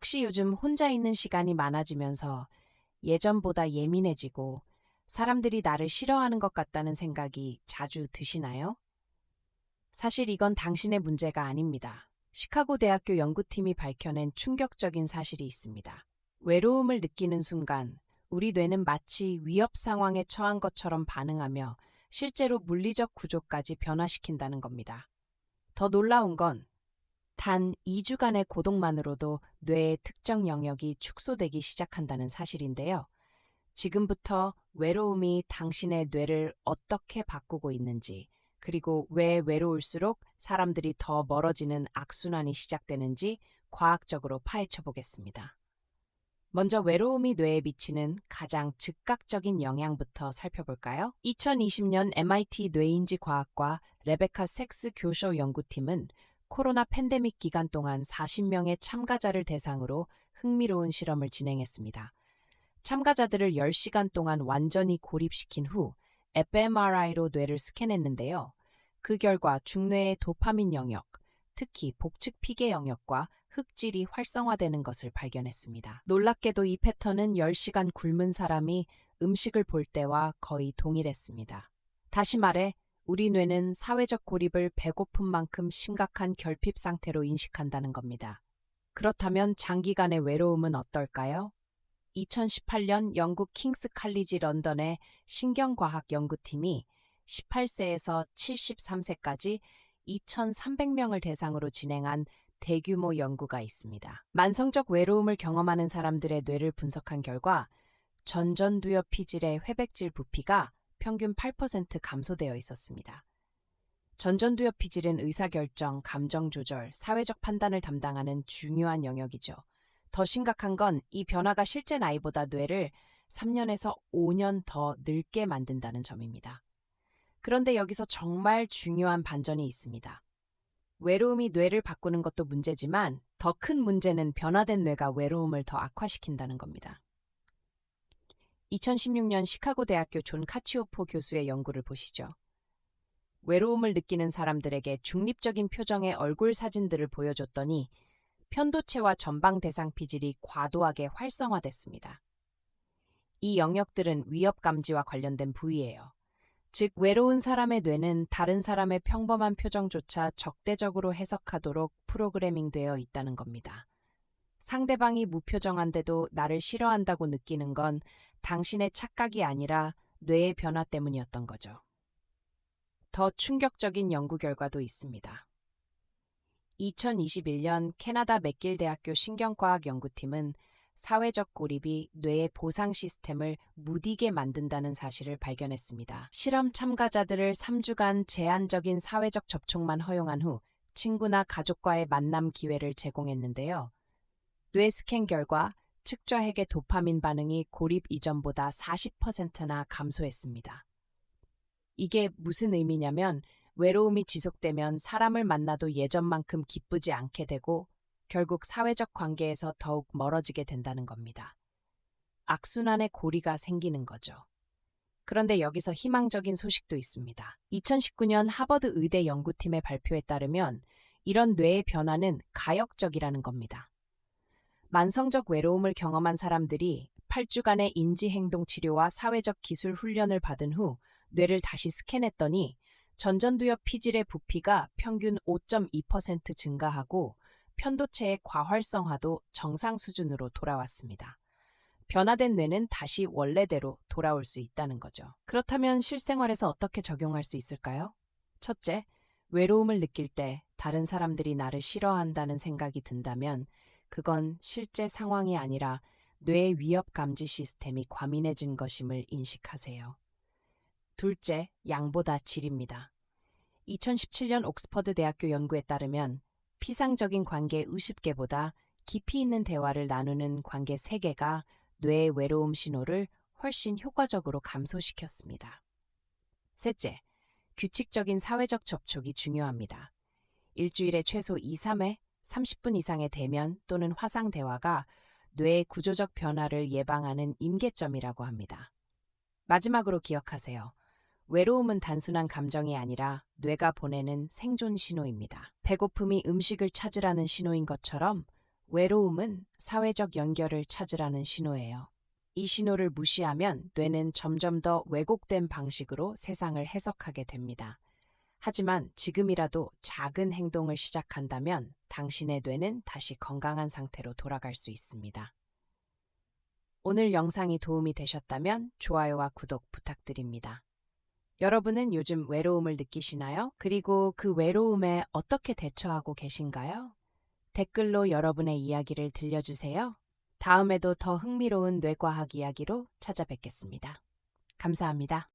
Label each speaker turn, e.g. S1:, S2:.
S1: 혹시 요즘 혼자 있는 시간이 많아지면서 예전보다 예민해지고 사람들이 나를 싫어하는 것 같다는 생각이 자주 드시나요? 사실 이건 당신의 문제가 아닙니다. 시카고 대학교 연구팀이 밝혀낸 충격적인 사실이 있습니다. 외로움을 느끼는 순간 우리 뇌는 마치 위협 상황에 처한 것처럼 반응하며 실제로 물리적 구조까지 변화시킨다는 겁니다. 더 놀라운 건 단 2주간의 고독만으로도 뇌의 특정 영역이 축소되기 시작한다는 사실인데요. 지금부터 외로움이 당신의 뇌를 어떻게 바꾸고 있는지, 그리고 왜 외로울수록 사람들이 더 멀어지는 악순환이 시작되는지 과학적으로 파헤쳐 보겠습니다. 먼저 외로움이 뇌에 미치는 가장 즉각적인 영향부터 살펴볼까요? 2020년 MIT 뇌인지과학과 레베카 섹스 교쇼 연구팀은 코로나 팬데믹 기간 동안 40명의 참가자를 대상으로 흥미로운 실험을 진행했습니다. 참가자들을 10시간 동안 완전히 고립시킨 후 fMRI로 뇌를 스캔했는데요. 그 결과 중뇌의 도파민 영역, 특히 복측 피계 영역과 흑질이 활성화되는 것을 발견했습니다. 놀랍게도 이 패턴은 10시간 굶은 사람이 음식을 볼 때와 거의 동일했습니다. 다시 말해, 우리 뇌는 사회적 고립을 배고픈 만큼 심각한 결핍 상태로 인식한다는 겁니다. 그렇다면 장기간의 외로움은 어떨까요? 2018년 영국 킹스 칼리지 런던의 신경과학 연구팀이 18세에서 73세까지 2,300명을 대상으로 진행한 대규모 연구가 있습니다. 만성적 외로움을 경험하는 사람들의 뇌를 분석한 결과 전전두엽 피질의 회백질 부피가 평균 8% 감소되어 있었습니다. 전전두엽 피질은 의사결정, 감정 조절, 사회적 판단을 담당하는 중요한 영역이죠. 더 심각한 건 이 변화가 실제 나이보다 뇌를 3년에서 5년 더 늙게 만든다는 점입니다. 그런데 여기서 정말 중요한 반전이 있습니다. 외로움이 뇌를 바꾸는 것도 문제지만 더 큰 문제는 변화된 뇌가 외로움을 더 악화시킨다는 겁니다. 2016년 시카고 대학교 존 카치오포 교수의 연구를 보시죠. 외로움을 느끼는 사람들에게 중립적인 표정의 얼굴 사진들을 보여줬더니 편도체와 전방 대상 피질이 과도하게 활성화됐습니다. 이 영역들은 위협 감지와 관련된 부위예요. 즉, 외로운 사람의 뇌는 다른 사람의 평범한 표정조차 적대적으로 해석하도록 프로그래밍되어 있다는 겁니다. 상대방이 무표정한데도 나를 싫어한다고 느끼는 건 당신의 착각이 아니라 뇌의 변화 때문이었던 거죠. 더 충격적인 연구 결과도 있습니다. 2021년 캐나다 맥길 대학교 신경과학 연구팀은 사회적 고립이 뇌의 보상 시스템을 무디게 만든다는 사실을 발견했습니다. 실험 참가자들을 3주간 제한적인 사회적 접촉만 허용한 후 친구나 가족과의 만남 기회를 제공했는데요. 뇌 스캔 결과 측좌핵의 도파민 반응이 고립 이전보다 40%나 감소했습니다. 이게 무슨 의미냐면 외로움이 지속되면 사람을 만나도 예전만큼 기쁘지 않게 되고 결국 사회적 관계에서 더욱 멀어지게 된다는 겁니다. 악순환의 고리가 생기는 거죠. 그런데 여기서 희망적인 소식도 있습니다. 2019년 하버드 의대 연구팀의 발표에 따르면 이런 뇌의 변화는 가역적이라는 겁니다. 만성적 외로움을 경험한 사람들이 8주간의 인지행동 치료와 사회적 기술 훈련을 받은 후 뇌를 다시 스캔했더니 전전두엽 피질의 부피가 평균 5.2% 증가하고 편도체의 과활성화도 정상 수준으로 돌아왔습니다. 변화된 뇌는 다시 원래대로 돌아올 수 있다는 거죠. 그렇다면 실생활에서 어떻게 적용할 수 있을까요? 첫째, 외로움을 느낄 때 다른 사람들이 나를 싫어한다는 생각이 든다면 그건 실제 상황이 아니라 뇌의 위협 감지 시스템이 과민해진 것임을 인식하세요. 둘째, 양보다 질입니다. 2017년 옥스퍼드 대학교 연구에 따르면 피상적인 관계 50개보다 깊이 있는 대화를 나누는 관계 3개가 뇌의 외로움 신호를 훨씬 효과적으로 감소시켰습니다. 셋째, 규칙적인 사회적 접촉이 중요합니다. 일주일에 최소 2-3회, 30분 이상의 대면 또는 화상 대화가 뇌의 구조적 변화를 예방하는 임계점이라고 합니다. 마지막으로 기억하세요. 외로움은 단순한 감정이 아니라 뇌가 보내는 생존 신호입니다. 배고픔이 음식을 찾으라는 신호인 것처럼 외로움은 사회적 연결을 찾으라는 신호예요. 이 신호를 무시하면 뇌는 점점 더 왜곡된 방식으로 세상을 해석하게 됩니다. 하지만 지금이라도 작은 행동을 시작한다면 당신의 뇌는 다시 건강한 상태로 돌아갈 수 있습니다. 오늘 영상이 도움이 되셨다면 좋아요와 구독 부탁드립니다. 여러분은 요즘 외로움을 느끼시나요? 그리고 그 외로움에 어떻게 대처하고 계신가요? 댓글로 여러분의 이야기를 들려주세요. 다음에도 더 흥미로운 뇌과학 이야기로 찾아뵙겠습니다. 감사합니다.